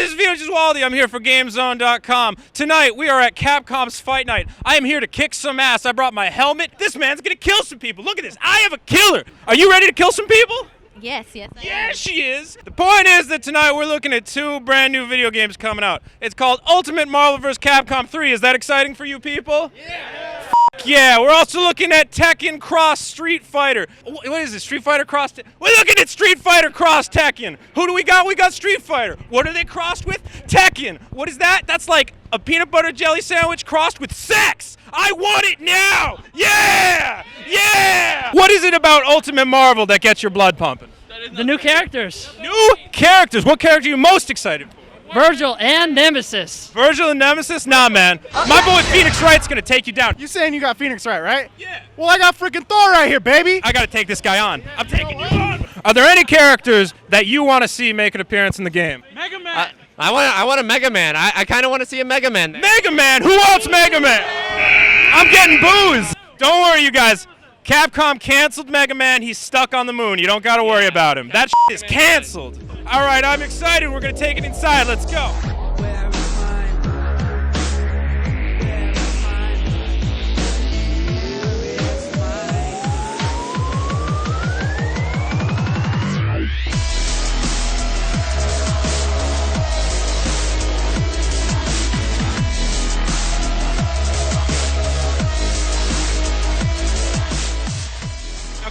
this is Vito Gesualdi. I'm here for GameZone.com. Tonight, we are at Capcom's Fight Night. I am here to kick some ass. I brought my helmet. This man's gonna kill some people. Look at this. I have a killer. Are you ready to kill some people? Yes, I am. Yeah, she is. The point is that tonight we're looking at two brand new video games coming out. It's called Ultimate Marvel vs. Capcom 3. Is that exciting for you people? Yeah. Yeah, we're also looking at Tekken Cross Street Fighter. What is it, Street Fighter Cross? We're looking at Street Fighter Cross Tekken. Who do we got? We got Street Fighter. What are they crossed with? Tekken. What is that? That's like a peanut butter jelly sandwich crossed with sex. I want it now. Yeah! Yeah! What is it about Ultimate Marvel that gets your blood pumping? The new characters. New characters. What character are you most excited for? Virgil and Nemesis. Virgil and Nemesis? Nah, man. My boy Phoenix Wright's gonna take you down. You saying you got Phoenix Wright, right? Yeah. Well, I got freaking Thor right here, baby. I gotta take this guy on. I'm taking you on. Are there any characters that you want to see make an appearance in the game? Mega Man. I want a Mega Man. I kind of want to see a Mega Man there. Mega Man? Who wants Mega Man? I'm getting boos. Don't worry, you guys. Capcom canceled Mega Man. He's stuck on the moon. You don't gotta worry about him. That is canceled. All right, I'm excited. We're gonna take it inside. Let's go.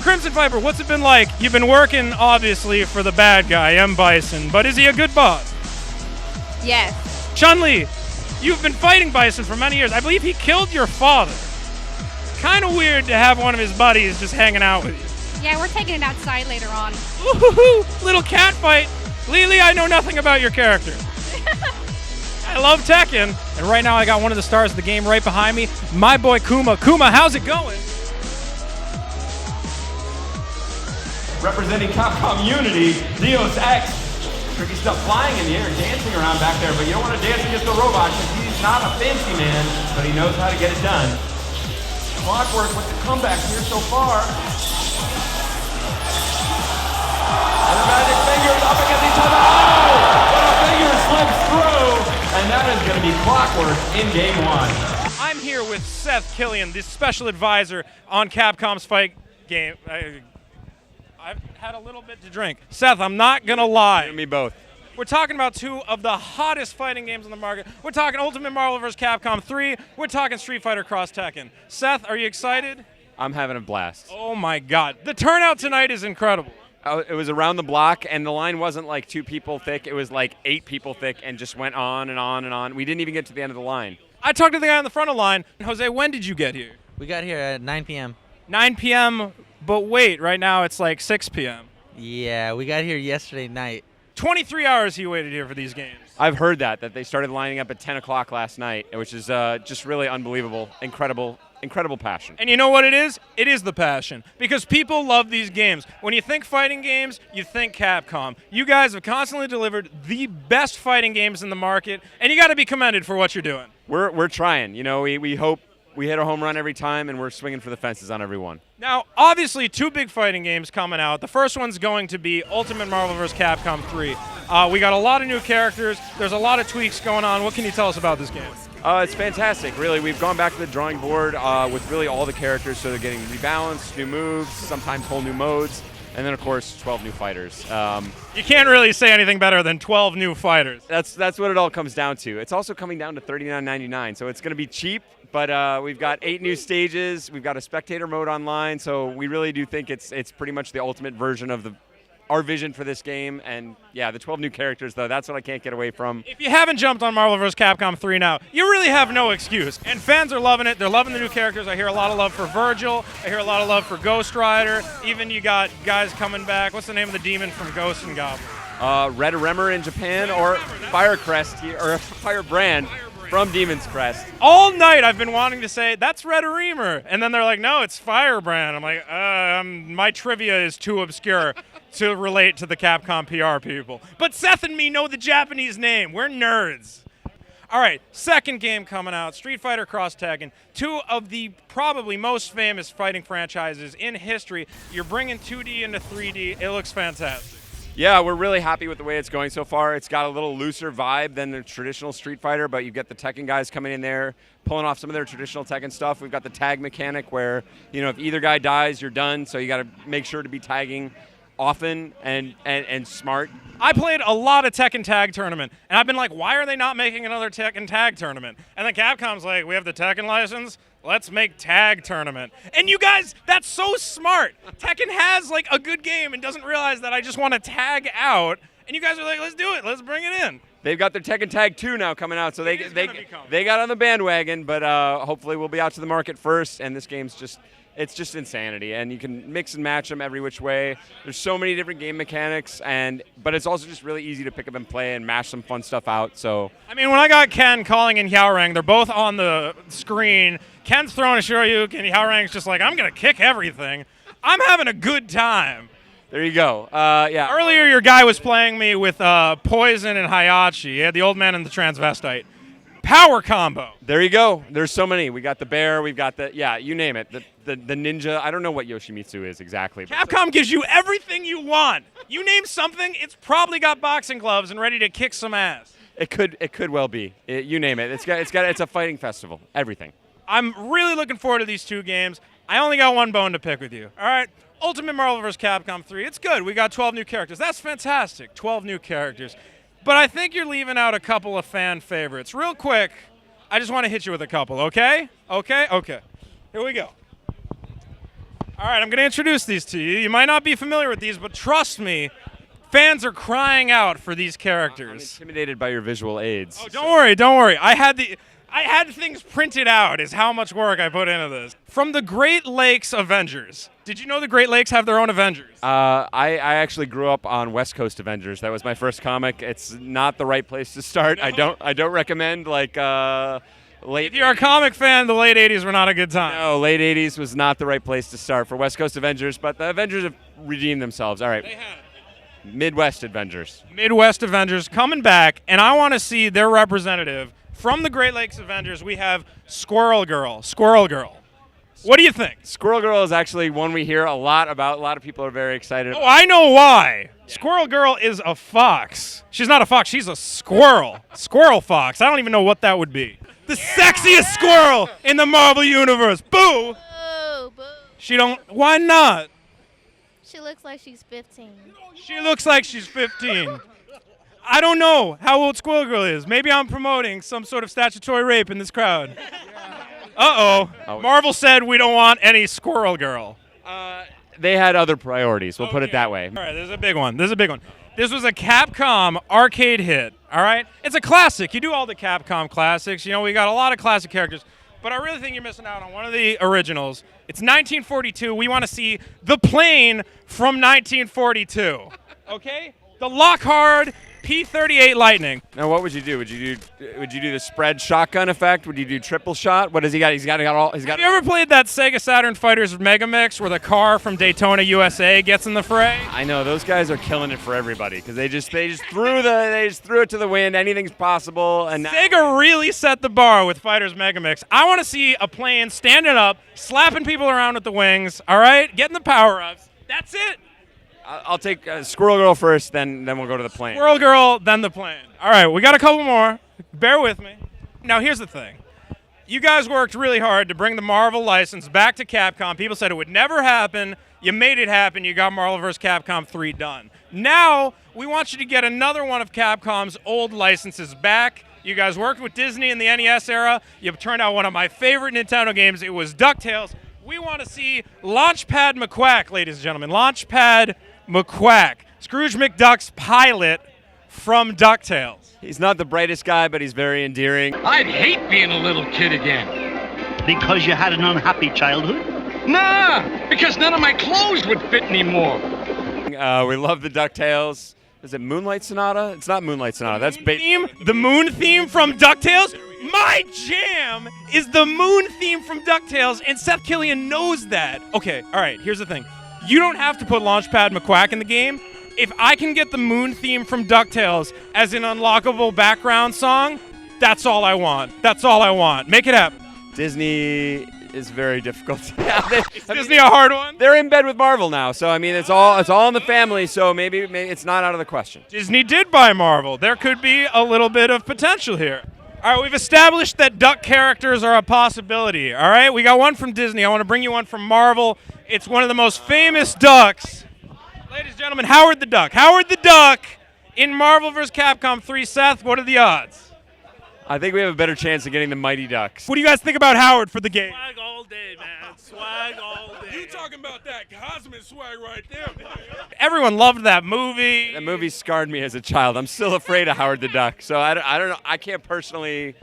Crimson Viper, what's it been like? You've been working, obviously, for the bad guy, M. Bison, but is he a good boss? Yes. Chun-Li, you've been fighting Bison for many years. I believe he killed your father. Kind of weird to have one of his buddies just hanging out with you. Yeah, we're taking it outside later on. Ooh, little cat fight. Lily, I know nothing about your character. I love Tekken, and right now I got one of the stars of the game right behind me, my boy Kuma. Kuma, how's it going? Representing Capcom Unity, Deus Ex. Tricky stuff flying in the air and dancing around back there, but you don't want to dance against the robot because he's not a fancy man, but he knows how to get it done. Clockwork with the comeback here so far. And the magic fingers up against each other. Oh! But a finger slips through, and that is going to be Clockwork in game one. I'm here with Seth Killian, the special advisor on Capcom's fight game. I've had a little bit to drink. Seth, I'm not going to lie. Me both. We're talking about two of the hottest fighting games on the market. We're talking Ultimate Marvel vs. Capcom 3. We're talking Street Fighter Cross Tekken. Seth, are you excited? I'm having a blast. Oh, my God. The turnout tonight is incredible. It was around the block, and the line wasn't like 2 people thick. It was like 8 people thick and just went on and on and on. We didn't even get to the end of the line. I talked to the guy on the front of the line. Jose, when did you get here? We got here at 9 p.m. 9 p.m., but wait, right now it's like 6 p.m. Yeah, we got here yesterday night. 23 hours he waited here for these games. I've heard that they started lining up at 10 o'clock last night, which is just really unbelievable, incredible passion. And you know what it is? It is the passion. Because people love these games. When you think fighting games, you think Capcom. You guys have constantly delivered the best fighting games in the market, and you got to be commended for what you're doing. We're trying. You know, we hope we hit a home run every time, and we're swinging for the fences on every one. Now, obviously, 2 big fighting games coming out. The first one's going to be Ultimate Marvel vs. Capcom 3. We got a lot of new characters. There's a lot of tweaks going on. What can you tell us about this game? It's fantastic, really. We've gone back to the drawing board with really all the characters, so they're getting rebalanced, new moves, sometimes whole new modes, and then, of course, 12 new fighters. You can't really say anything better than 12 new fighters. That's what it all comes down to. It's also coming down to $39.99, so it's going to be cheap. But we've got 8 new stages. We've got a spectator mode online, so we really do think it's pretty much the ultimate version of our vision for this game. And yeah, the 12 new characters, though, that's what I can't get away from. If you haven't jumped on Marvel vs. Capcom 3 now, you really have no excuse. And fans are loving it. They're loving the new characters. I hear a lot of love for Virgil. I hear a lot of love for Ghost Rider. Even you got guys coming back. What's the name of the demon from Ghost and Goblin? Red Remmer in Japan, or Firecrest here, or Firebrand from Demon's Crest. All night I've been wanting to say, that's Red Reamer. And then they're like, no, it's Firebrand. I'm like, my trivia is too obscure to relate to the Capcom PR people. But Seth and me know the Japanese name. We're nerds. All right, second game coming out, Street Fighter Cross Tekken, 2 of the probably most famous fighting franchises in history. You're bringing 2D into 3D. It looks fantastic. Yeah, we're really happy with the way it's going so far. It's got a little looser vibe than the traditional Street Fighter, but you get the Tekken guys coming in there, pulling off some of their traditional Tekken stuff. We've got the tag mechanic where, if either guy dies, you're done, so you got to make sure to be tagging often and smart. I played a lot of Tekken Tag Tournament, and I've been like, why are they not making another Tekken Tag Tournament? And then Capcom's like, we have the Tekken license, let's make Tag Tournament. And you guys, that's so smart. Tekken has like a good game and doesn't realize that I just want to tag out, and you guys are like, let's do it, let's bring it in. They've got their Tekken Tag 2 now coming out, so they got on the bandwagon, but hopefully we'll be out to the market first, and this game's just insanity, and you can mix and match them every which way. There's so many different game mechanics, but it's also just really easy to pick up and play and mash some fun stuff out. So I mean, when I got Ken calling in Hyaorang, they're both on the screen. Ken's throwing a Shoryuken, and Hyaorang's just like, I'm going to kick everything. I'm having a good time. there you go. Yeah. Earlier, your guy was playing me with Poison and Hayachi. He had the old man and the transvestite. Power combo. There you go. There's so many. We got the bear. We've got you name it. The ninja. I don't know what Yoshimitsu is exactly. Capcom gives you everything you want. You name something, it's probably got boxing gloves and ready to kick some ass. It could well be. You name it. It's a fighting festival. Everything. I'm really looking forward to these two games. I only got one bone to pick with you. All right. Ultimate Marvel vs. Capcom 3. It's good. We got 12 new characters. That's fantastic. 12 new characters. But I think you're leaving out a couple of fan favorites. Real quick, I just want to hit you with a couple, okay? Okay? Here we go. All right, I'm going to introduce these to you. You might not be familiar with these, but trust me, fans are crying out for these characters. I'm intimidated by your visual aids. Oh, don't worry. I had things printed out is how much work I put into this. From the Great Lakes Avengers. Did you know the Great Lakes have their own Avengers? I actually grew up on West Coast Avengers. That was my first comic. It's not the right place to start. No. I don't recommend late. If you're a comic fan, the late 80s were not a good time. No, late 80s was not the right place to start for West Coast Avengers, but the Avengers have redeemed themselves. All right. They have. Midwest Avengers. Midwest Avengers coming back, and I want to see their representative. From the Great Lakes Avengers, we have Squirrel Girl. What do you think? Squirrel Girl is actually one we hear a lot about. A lot of people are very excited. Oh, I know why. Yeah. Squirrel Girl is a fox. She's not a fox. She's a squirrel. Squirrel fox. I don't even know what that would be. The sexiest squirrel in the Marvel Universe. Boo! Boo. Why not? She looks like she's 15. She looks like she's 15. I don't know how old Squirrel Girl is. Maybe I'm promoting some sort of statutory rape in this crowd. Uh-oh. Marvel said we don't want any Squirrel Girl. They had other priorities. We'll put it that way. All right, this is a big one. This was a Capcom arcade hit, all right? It's a classic. You do all the Capcom classics. You know, we got a lot of classic characters. But I really think you're missing out on one of the originals. It's 1942. We want to see the plane from 1942, okay? The Lockhart P-38 Lightning. Now, what would you do? Would you do the spread shotgun effect? Would you do triple shot? What has he got? Have you ever played that Sega Saturn Fighters Mega Mix where the car from Daytona, USA gets in the fray? I know those guys are killing it for everybody because they just threw it to the wind. Anything's possible. And Sega really set the bar with Fighters Mega Mix. I want to see a plane standing up, slapping people around with the wings. All right, getting the power ups. That's it. I'll take Squirrel Girl first, then we'll go to the plane. Squirrel Girl, then the plane. All right, we got a couple more. Bear with me. Now, here's the thing. You guys worked really hard to bring the Marvel license back to Capcom. People said it would never happen. You made it happen. You got Marvel vs. Capcom 3 done. Now, we want you to get another one of Capcom's old licenses back. You guys worked with Disney in the NES era. You turned out one of my favorite Nintendo games. It was DuckTales. We want to see Launchpad McQuack, ladies and gentlemen. Launchpad McQuack, Scrooge McDuck's pilot from DuckTales. He's not the brightest guy, but he's very endearing. I'd hate being a little kid again. Because you had an unhappy childhood? Nah, because none of my clothes would fit anymore. We love the DuckTales. Is it Moonlight Sonata? It's not Moonlight Sonata. That's the moon theme from DuckTales? My jam is the moon theme from DuckTales, and Seth Killian knows that. Okay, all right, here's the thing. You don't have to put Launchpad McQuack in the game. If I can get the moon theme from DuckTales as an unlockable background song, that's all I want. Make it happen. Disney is very difficult. Yeah, Is Disney a hard one? They're in bed with Marvel now, so I mean it's all in the family. So maybe it's not out of the question. Disney did buy Marvel. There could be a little bit of potential here. All right, we've established that duck characters are a possibility. All right, we got one from Disney. I want to bring you one from Marvel. It's one of the most famous ducks. Ladies and gentlemen, Howard the Duck. Howard the Duck in Marvel vs. Capcom 3. Seth, what are the odds? I think we have a better chance of getting the Mighty Ducks. What do you guys think about Howard for the game? Swag all day, man. Swag all day. You talking about that cosmic swag right there, man. Everyone loved that movie. That movie scarred me as a child. I'm still afraid of Howard the Duck, so I don't know. I can't personally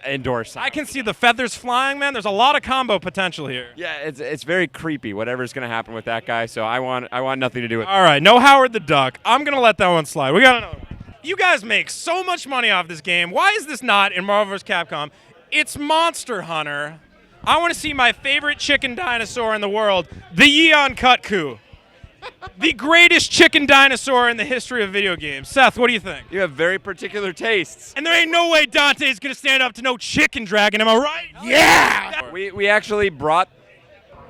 endorse that. I can see the feathers flying, man. There's a lot of combo potential here. Yeah, it's very creepy, whatever's going to happen with that guy, so I want nothing to do with it. All right, no Howard the Duck. I'm going to let that one slide. We got another one. You guys make so much money off this game. Why is this not in Marvel vs. Capcom? It's Monster Hunter. I want to see my favorite chicken dinosaur in the world, the Yeon Kutku. The greatest chicken dinosaur in the history of video games. Seth, what do you think? You have very particular tastes. And there ain't no way Dante's going to stand up to no chicken dragon, am I right? Yeah! We actually brought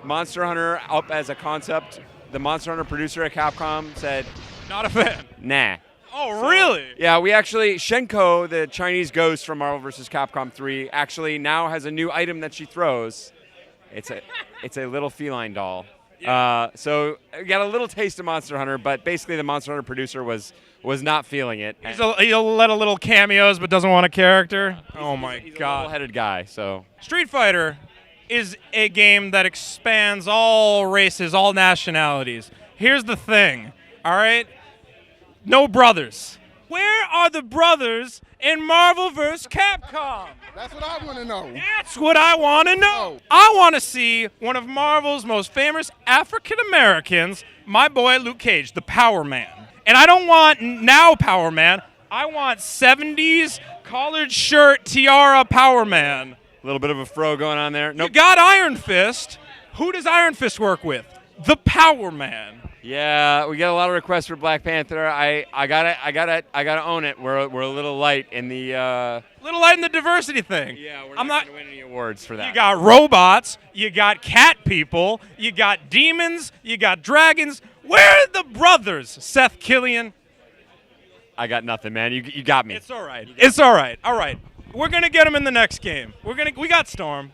Monster Hunter up as a concept. The Monster Hunter producer at Capcom said, Not a fan. nah. Oh, really? Yeah, we actually, Shenko, the Chinese ghost from Marvel vs. Capcom 3, actually now has a new item that she throws. It's a little feline doll. Yeah. So we got a little taste of Monster Hunter, but basically the Monster Hunter producer was not feeling it. He'll let a little cameos, but doesn't want a character. Oh my He's God. a level-headed guy. So Street Fighter is a game that expands all races, all nationalities. Here's the thing, all right? No brothers. Where are the brothers in Marvel vs. Capcom? That's what I want to know. That's what I want to know. I want to see one of Marvel's most famous African Americans, my boy Luke Cage, the Power Man. And I don't want now Power Man. I want 70s collared shirt tiara Power Man. a little bit of a fro going on there. Nope. You got Iron Fist. Who does Iron Fist work with? The Power Man. Yeah, we get a lot of requests for Black Panther. I gotta own it. We're a little light in the diversity thing. Yeah, we're not gonna win any awards for that. You got robots, you got cat people, you got demons, you got dragons. Where are the brothers, Seth Killian? I got nothing, man. You got me. It's all right. It's all right. All right. We're gonna get him in the next game. We got Storm.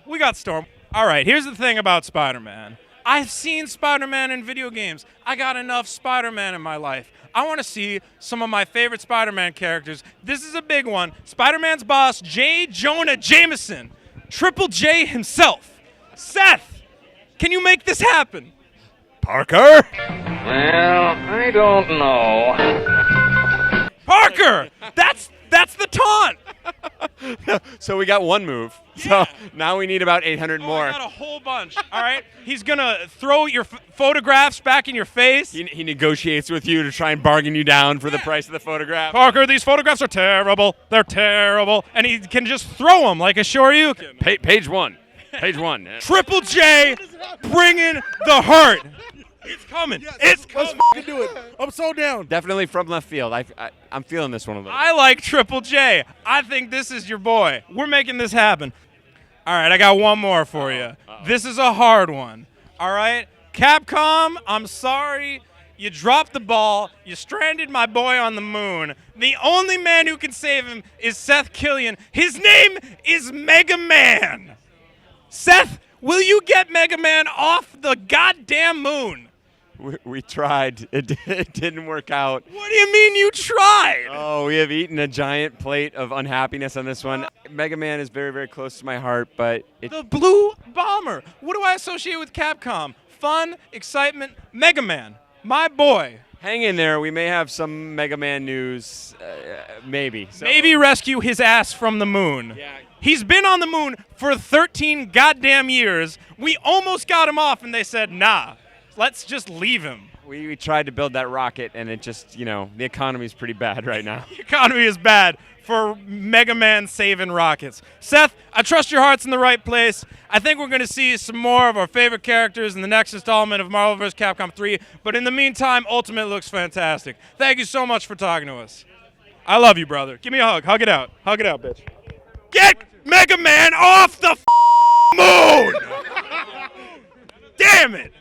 All right. Here's the thing about Spider-Man. I've seen Spider-Man in video games. I got enough Spider-Man in my life. I want to see some of my favorite Spider-Man characters. This is a big one. Spider-Man's boss, JONAH Jameson. Triple J himself. Seth, can you make this happen? Parker? Well, I don't know. Parker! That's the taunt! So we got one move. Yeah. So now we need about 800 more. I got a whole bunch. All right? He's going to throw your photographs back in your face. He negotiates with you to try and bargain you down for the price of the photograph. Parker, these photographs are terrible. They're terrible. And he can just throw them like a Shoryuken. Page one. Page one. Triple J bringing the hurt. It's coming. Yes, it's coming. Let's f***ing do it. I'm so down. Definitely from left field. I'm feeling this one a little. I like Triple J. I think this is your boy. We're making this happen. All right, I got one more for you. This is a hard one. All right? Capcom, I'm sorry. You dropped the ball. You stranded my boy on the moon. The only man who can save him is Seth Killian. His name is Mega Man. Seth, will you get Mega Man off the goddamn moon? We tried. It didn't work out. What do you mean you tried? Oh, we have eaten a giant plate of unhappiness on this one. Mega Man is very, very close to my heart, but The Blue Bomber. What do I associate with Capcom? Fun, excitement, Mega Man. My boy. Hang in there. We may have some Mega Man news, maybe. So, Maybe rescue his ass from the moon. Yeah. He's been on the moon for 13 goddamn years. We almost got him off, and they said, nah, let's just leave him. We tried to build that rocket, and it just, the economy's pretty bad right now. The economy is bad for Mega Man saving rockets. Seth, I trust your heart's in the right place. I think we're going to see some more of our favorite characters in the next installment of Marvel vs. Capcom 3. But in the meantime, Ultimate looks fantastic. Thank you so much for talking to us. I love you, brother. Give me a hug. Hug it out. Hug it out, bitch. Get Mega Man off the moon! Damn it!